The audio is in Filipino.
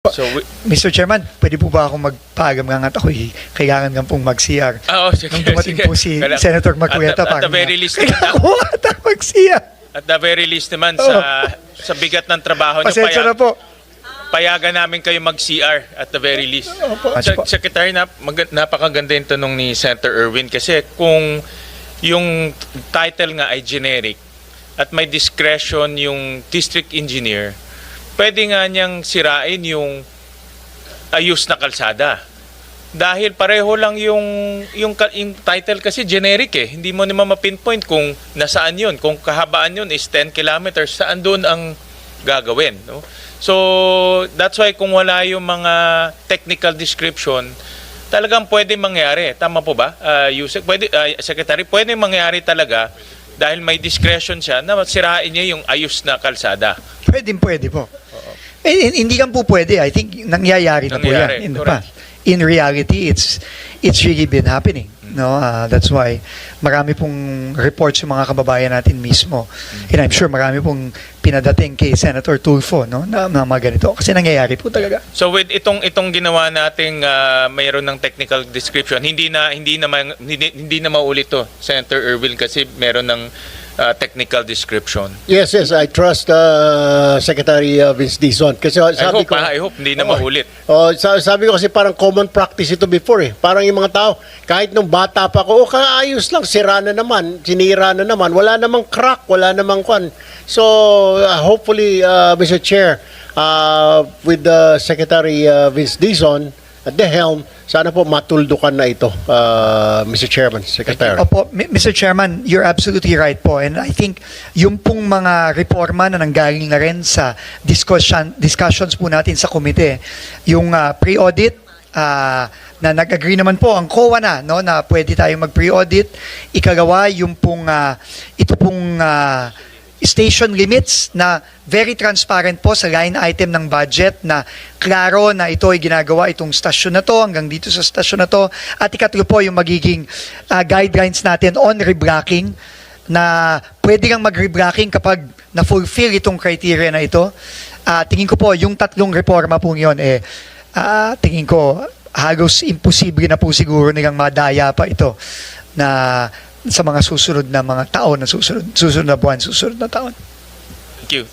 So, Mr. Chairman, pwede po ba akong magpagam nga at ako'y kailangan nga pong mag-CR? sige, Nung dumating sige. po si Kailangan- Senator Marcoleta, at the very least, kailangan ko ata mag-CR. at the very least naman sa bigat ng trabaho niyo, Pasensya na po. payagan namin kayo mag-CR at the very least. Opo. Secretary, napakaganda yung tanong ni Senator Erwin kasi kung yung title nga ay generic at may discretion yung district engineer, pwede nga niyang sirain yung ayos na kalsada. Dahil pareho lang yung title kasi generic eh. Hindi mo naman ma-pinpoint kung nasaan yun. Kung kahabaan yun is 10 kilometers, saan doon ang gagawin. No? So, that's why kung wala yung mga technical description, talagang pwede mangyari. Tama po ba, Yusek? Secretary, pwede mangyari talaga dahil may discretion siya na sirain niya yung ayos na kalsada. Pwede po. Hindi lang po pwede. I think nangyayari na po yan in the past. In reality, it's really been happening. No, that's why marami pong reports yung mga kababayan natin mismo. And I'm sure marami pong pinadating kay Senator Tulfo, no, na mga ganito kasi nangyayari po talaga. So with itong ginawa nating mayroon ng technical description, hindi na maulit to, Senator Erwin, kasi meron ng technical description. Yes, I trust Secretary Vince Dizon. Kasi sabi I hope hindi na maulit. Sabi ko kasi parang common practice ito before eh. Parang yung mga tao, kahit nung bata pa ko, kaayos lang, sira na naman, sinira na naman, wala namang crack, wala namang kwan. So, hopefully, Mr. Chair, with Secretary Vince Dizon at the helm, sana po matuldukan na ito, Mr. Chairman, Secretary. Opo, Mr. Chairman, you're absolutely right po. And I think yung pong mga reforma na nanggaling na rin sa discussions po natin sa komite, yung pre-audit, na nag-agree naman po ang COA na pwede tayong mag-pre-audit. Ikagawa, yung pong, ito pong station limits na very transparent po sa line item ng budget na klaro na ito ay ginagawa itong stasyon na to hanggang dito sa stasyon na to. At ikatlo po yung magiging guidelines natin on reblocking na pwede kang mag-reblocking kapag na-fulfill itong criteria na ito. Tingin ko po yung tatlong reforma po yun tingin ko halos imposible na po siguro nilang madaya pa ito na sa mga susunod na mga taon na susunod na buwan, susunod na taon. Thank you.